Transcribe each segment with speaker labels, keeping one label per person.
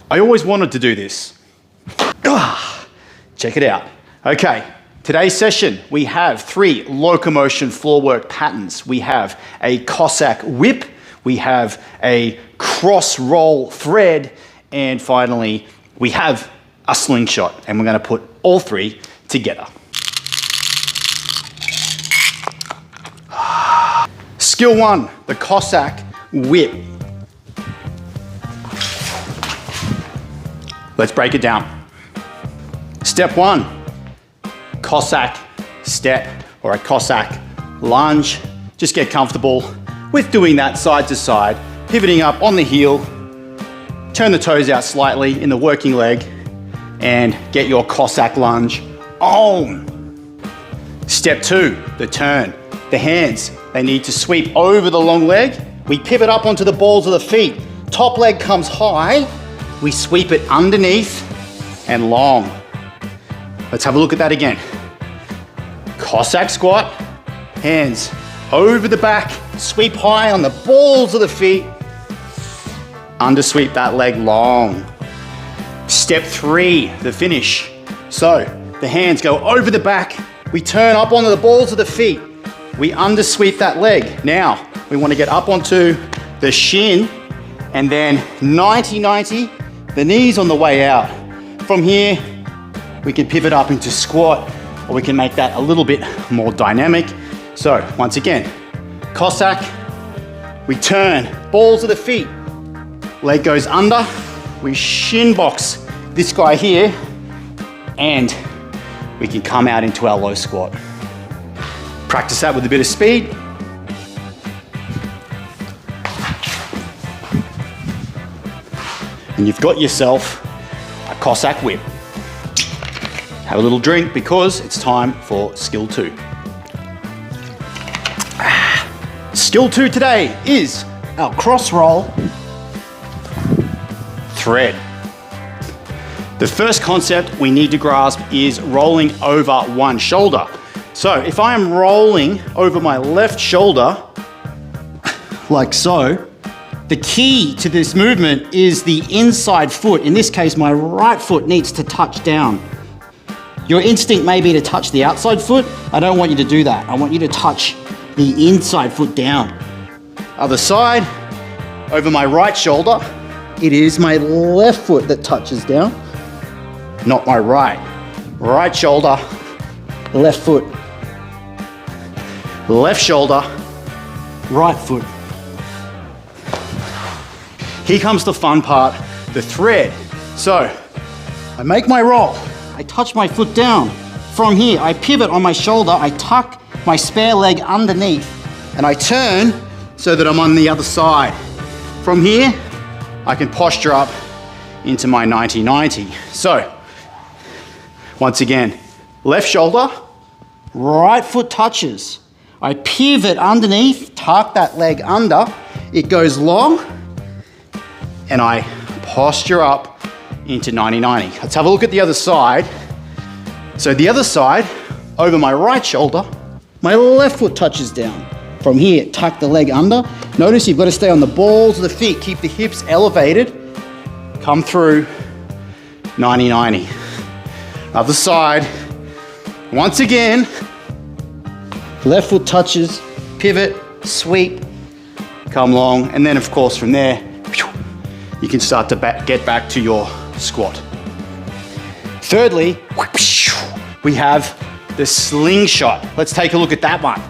Speaker 1: I always wanted to do this. Check it out. Okay, today's session, we have 3 Locomotion floorwork patterns. We have a Cossack whip, we have a cross roll thread, and finally, we have a slingshot. And we're gonna put all 3 together. Skill 1, the Cossack whip. Let's break it down. Step 1, Cossack step or a Cossack lunge. Just get comfortable with doing that side to side, pivoting up on the heel, turn the toes out slightly in the working leg, and get your Cossack lunge on. Step 2, the turn. The hands, they need to sweep over the long leg. We pivot up onto the balls of the feet. Top leg comes high. We sweep it underneath and long. Let's have a look at that again. Cossack squat, hands over the back, sweep high on the balls of the feet, under sweep that leg long. Step 3, the finish. So the hands go over the back, we turn up onto the balls of the feet, we under sweep that leg. Now we want to get up onto the shin and then 90-90, the knees on the way out. From here, we can pivot up into squat, or we can make that a little bit more dynamic. So once again, Cossack, we turn, balls of the feet, leg goes under, we shin box this guy here, and we can come out into our low squat. Practice that with a bit of speed. And you've got yourself a Cossack whip. Have a little drink because it's time for skill 2. Skill 2 today is our cross roll thread. The first concept we need to grasp is rolling over one shoulder. So if I am rolling over my left shoulder, like so, the key to this movement is the inside foot. In this case, my right foot needs to touch down. Your instinct may be to touch the outside foot. I don't want you to do that. I want you to touch the inside foot down. Other side, over my right shoulder, it is my left foot that touches down, not my right. Right shoulder, left foot. Left shoulder, right foot. Here comes the fun part, the thread. So, I make my roll. I touch my foot down. From here, I pivot on my shoulder, I tuck my spare leg underneath, and I turn so that I'm on the other side. From here, I can posture up into my 90-90. So, once again, left shoulder, right foot touches. I pivot underneath, tuck that leg under, it goes long, and I posture up into 90-90. Let's have a look at the other side. So the other side, over my right shoulder, my left foot touches down. From here, tuck the leg under. Notice you've got to stay on the balls of the feet, keep the hips elevated, come through 90-90. Other side, once again, left foot touches, pivot, sweep, come long, and then of course from there, you can start to get back to your squat. Thirdly, we have the slingshot. Let's take a look at that one.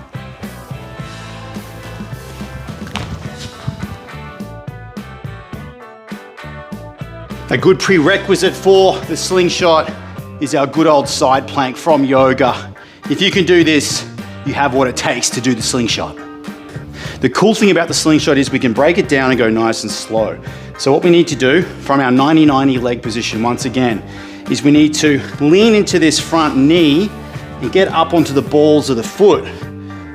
Speaker 1: A good prerequisite for the slingshot is our good old side plank from yoga. If you can do this, you have what it takes to do the slingshot. The cool thing about the slingshot is we can break it down and go nice and slow. So what we need to do from our 90-90 leg position, once again, is we need to lean into this front knee and get up onto the balls of the foot.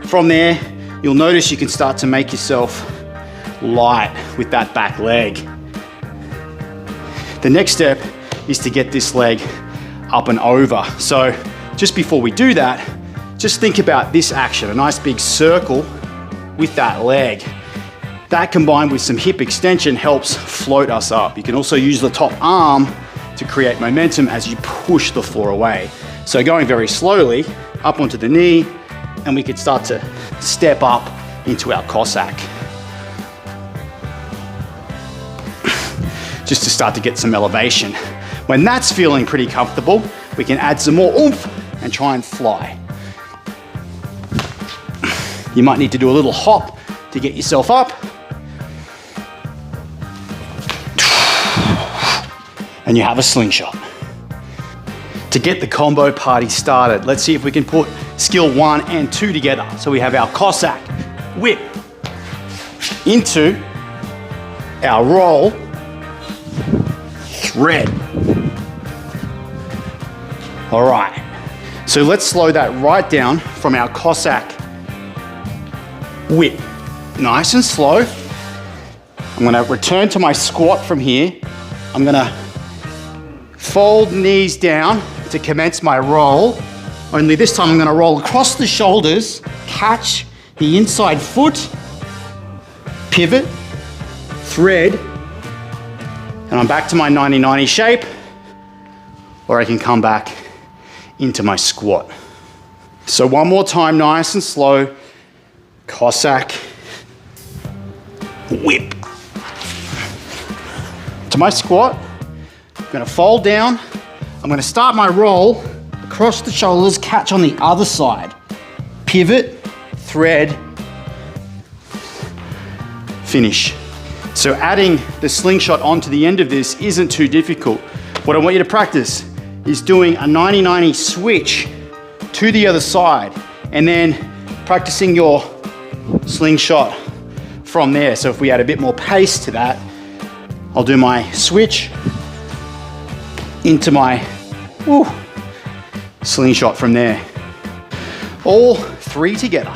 Speaker 1: From there, you'll notice you can start to make yourself light with that back leg. The next step is to get this leg up and over. So just before we do that, just think about this action, a nice big circle with that leg. That combined with some hip extension helps float us up. You can also use the top arm to create momentum as you push the floor away. So going very slowly up onto the knee, and we could start to step up into our Cossack. Just to start to get some elevation. When that's feeling pretty comfortable, we can add some more oomph and try and fly. You might need to do a little hop to get yourself up. And you have a slingshot. To get the combo party started, let's see if we can put skill 1 and 2 together. So we have our Cossack whip into our roll thread. All right, so let's slow that right down from our Cossack whip. Nice and slow. I'm gonna return to my squat from here. I'm gonna fold knees down to commence my roll. Only this time I'm gonna roll across the shoulders, catch the inside foot, pivot, thread, and I'm back to my 90-90 shape, or I can come back into my squat. So one more time, nice and slow. Cossack whip. To my squat, I'm gonna fold down. I'm gonna start my roll across the shoulders, catch on the other side. Pivot, thread, finish. So adding the slingshot onto the end of this isn't too difficult. What I want you to practice is doing a 90-90 switch to the other side and then practicing your slingshot from there. So if we add a bit more pace to that, I'll do my switch into my slingshot from there. All 3 together.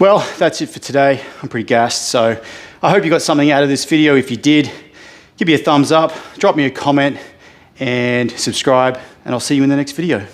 Speaker 1: Well, that's it for today. I'm pretty gassed, so I hope you got something out of this video. If you did, give me a thumbs up, drop me a comment, and subscribe, and I'll see you in the next video.